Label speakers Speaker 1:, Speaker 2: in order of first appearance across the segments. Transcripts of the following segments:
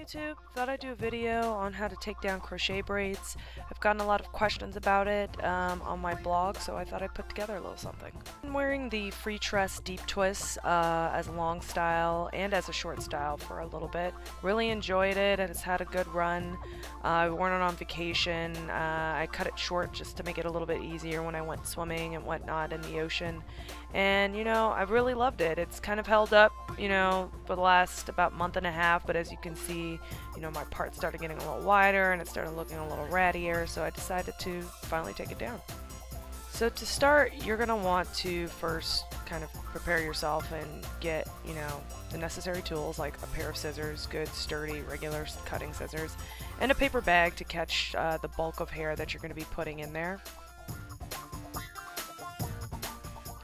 Speaker 1: YouTube. Thought I'd do a video on how to take down crochet braids. I've gotten a lot of questions about it on my blog, so I thought I'd put together a little something. I'm wearing the Freetress Deep Twist as a long style and as a short style for a little bit. Really enjoyed it, and it's had a good run. I worn it on vacation. I cut it short just to make it a little bit easier when I went swimming and whatnot in the ocean. And, you know, I really loved it. It's kind of held up, you know, for the last about month and a half, but as you can see, you know, my part started getting a little wider and it started looking a little rattier, so I decided to finally take it down. So to start, you're going to want to first kind of prepare yourself and get, you know, the necessary tools like a pair of scissors, good sturdy regular cutting scissors, and a paper bag to catch the bulk of hair that you're going to be putting in there.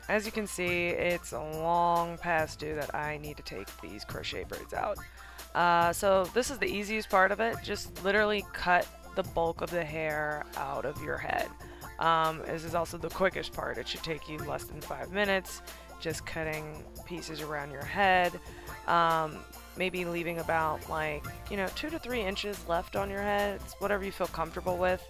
Speaker 1: As you can see, it's a long past due that I need to take these crochet braids out. So this is the easiest part of it. Just literally cut the bulk of the hair out of your head. This is also the quickest part. It should take you less than 5 minutes, just cutting pieces around your head. Maybe leaving about, like, you know, 2 to 3 inches left on your head. It's whatever you feel comfortable with.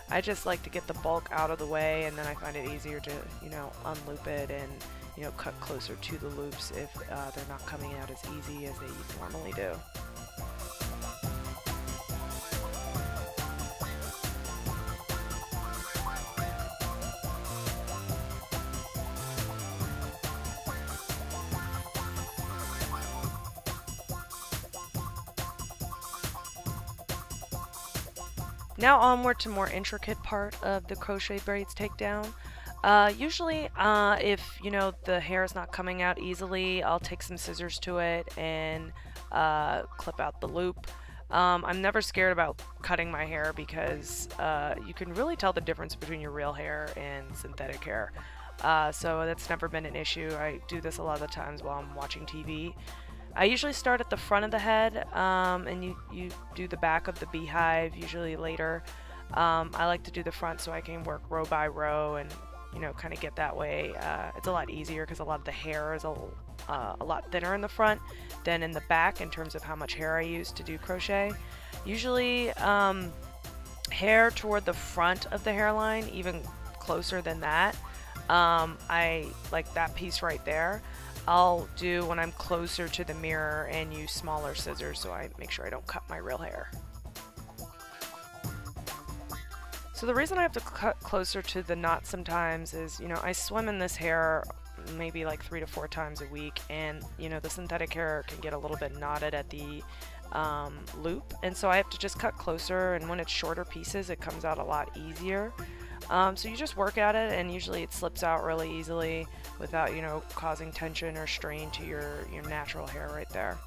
Speaker 1: I just like to get the bulk out of the way, and then I find it easier to, you know, unloop it and, you know, cut closer to the loops if they're not coming out as easy as they normally do. Now onward to more intricate part of the crochet braids takedown. Usually if, you know, the hair is not coming out easily, I'll take some scissors to it and clip out the loop. I'm never scared about cutting my hair because you can really tell the difference between your real hair and synthetic hair. So that's never been an issue. I do this a lot of the times while I'm watching TV. I usually start at the front of the head, and you do the back of the beehive usually later. I like to do the front so I can work row by row and, you know, kind of get that way. It's a lot easier because a lot of the hair is a lot thinner in the front than in the back in terms of how much hair I use to do crochet. Usually hair toward the front of the hairline, even closer than that. I like that piece right there. I'll do when I'm closer to the mirror and use smaller scissors so I make sure I don't cut my real hair. So the reason I have to cut closer to the knot sometimes is, you know, I swim in this hair maybe like 3 to 4 times a week, and, you know, the synthetic hair can get a little bit knotted at the loop, and so I have to just cut closer, and when it's shorter pieces it comes out a lot easier. So you just work at it, and usually it slips out really easily without, you know, causing tension or strain to your natural hair right there.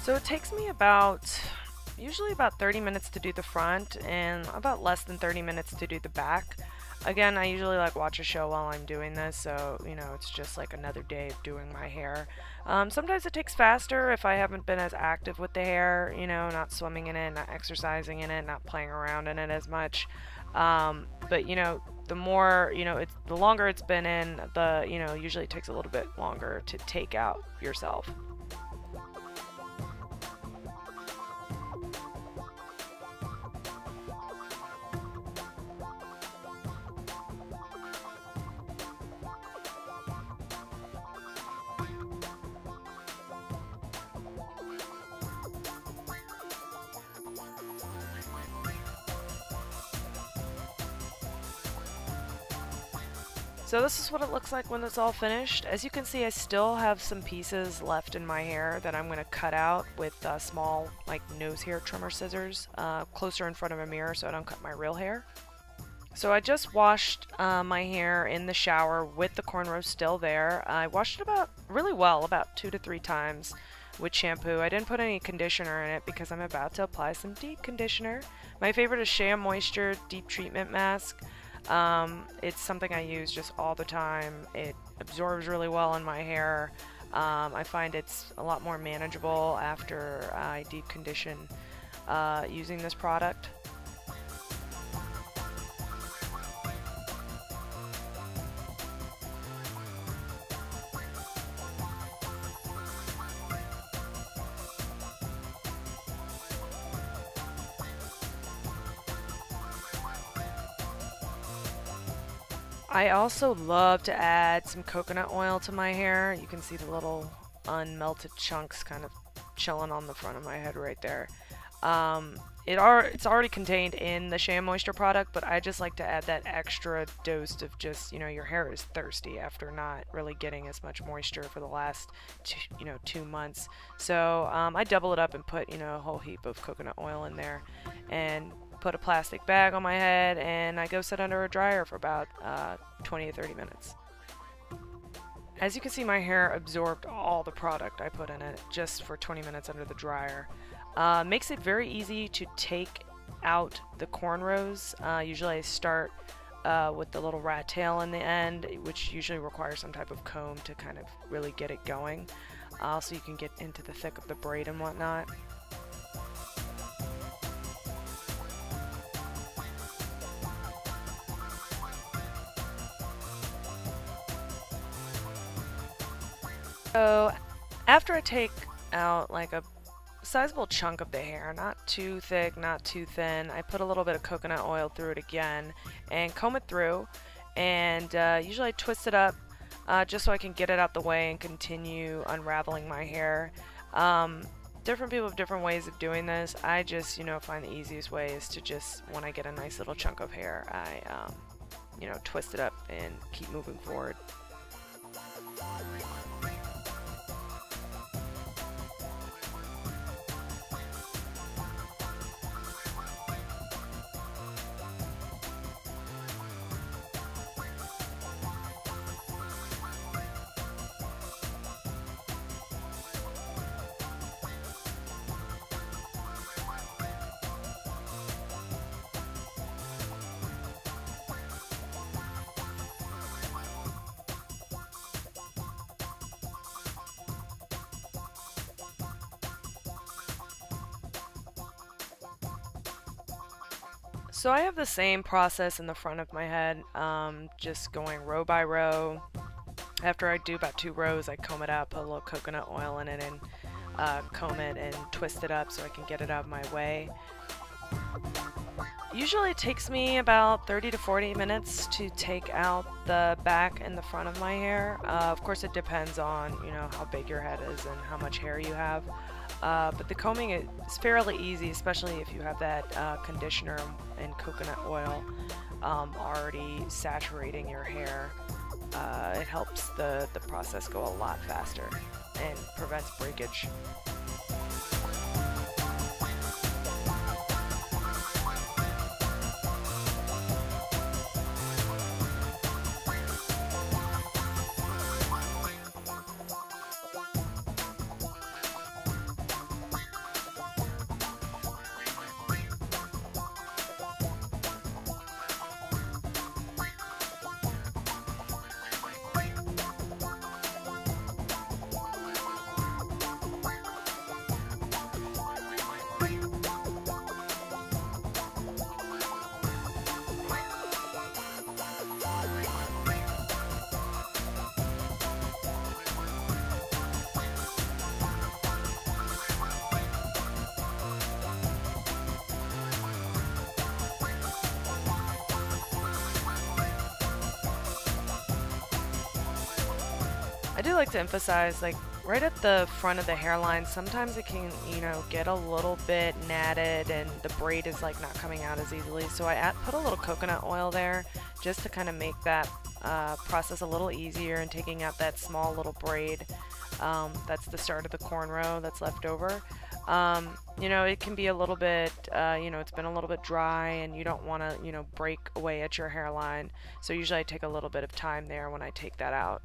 Speaker 1: So it takes me usually about 30 minutes to do the front and about less than 30 minutes to do the back. Again, I usually like watch a show while I'm doing this, so, you know, it's just like another day of doing my hair. Sometimes it takes faster if I haven't been as active with the hair, you know, not swimming in it, not exercising in it, not playing around in it as much. But, you know, the more, you know, the longer it's been in, the, you know, usually it takes a little bit longer to take out yourself. So this is what it looks like when it's all finished. As you can see, I still have some pieces left in my hair that I'm going to cut out with small, like, nose hair trimmer scissors closer in front of a mirror so I don't cut my real hair. So I just washed my hair in the shower with the cornrows still there. I washed it really well, about 2 to 3 times with shampoo. I didn't put any conditioner in it because I'm about to apply some deep conditioner. My favorite is Shea Moisture Deep Treatment Mask. It's something I use just all the time. It absorbs really well in my hair. I find it's a lot more manageable after I deep condition using this product. I also love to add some coconut oil to my hair. You can see the little unmelted chunks kind of chilling on the front of my head right there. It's already contained in the Shea Moisture product, but I just like to add that extra dose of just, you know, your hair is thirsty after not really getting as much moisture for the last 2 months. So I double it up and put, you know, a whole heap of coconut oil in there and put a plastic bag on my head, and I go sit under a dryer for about 20 to 30 minutes. As you can see, my hair absorbed all the product I put in it just for 20 minutes under the dryer. Makes it very easy to take out the cornrows. Usually I start with the little rat tail in the end, which usually requires some type of comb to kind of really get it going, so you can get into the thick of the braid and whatnot. So after I take out like a sizable chunk of the hair, not too thick, not too thin, I put a little bit of coconut oil through it again and comb it through, and usually I twist it up just so I can get it out the way and continue unraveling my hair. Different people have different ways of doing this. I just, you know, find the easiest way is to just, when I get a nice little chunk of hair, I you know, twist it up and keep moving forward. So I have the same process in the front of my head, just going row by row. After I do about 2 rows, I comb it out, put a little coconut oil in it, and comb it and twist it up so I can get it out of my way. Usually it takes me about 30 to 40 minutes to take out the back and the front of my hair. Of course it depends on, you know, how big your head is and how much hair you have. But the combing is fairly easy, especially if you have that conditioner and coconut oil already saturating your hair. It helps the process go a lot faster and prevents breakage. I do like to emphasize, like, right at the front of the hairline, sometimes it can, you know, get a little bit natted and the braid is like not coming out as easily. So I put a little coconut oil there just to kind of make that process a little easier and taking out that small little braid. That's the start of the cornrow that's left over. You know, it can be a little bit, you know, it's been a little bit dry and you don't want to, you know, break away at your hairline. So usually I take a little bit of time there when I take that out.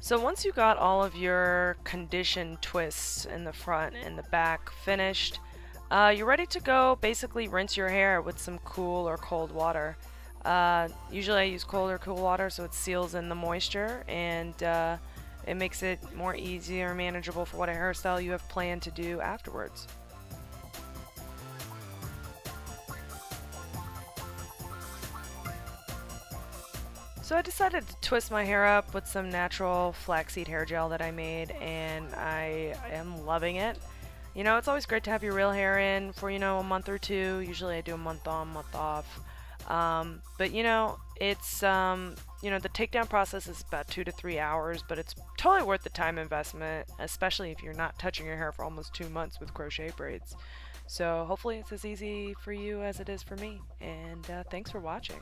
Speaker 1: So once you got all of your conditioned twists in the front and the back finished, you're ready to go. Basically rinse your hair with some cool or cold water. Usually I use cold or cool water so it seals in the moisture, and it makes it more easier, manageable for whatever hairstyle you have planned to do afterwards. So I decided to twist my hair up with some natural flaxseed hair gel that I made, and I am loving it. You know, it's always great to have your real hair in for, you know, a month or two. Usually I do a month on, month off. But you know, it's, you know, the takedown process is about 2 to 3 hours, but it's totally worth the time investment, especially if you're not touching your hair for almost 2 months with crochet braids. So hopefully it's as easy for you as it is for me, and thanks for watching.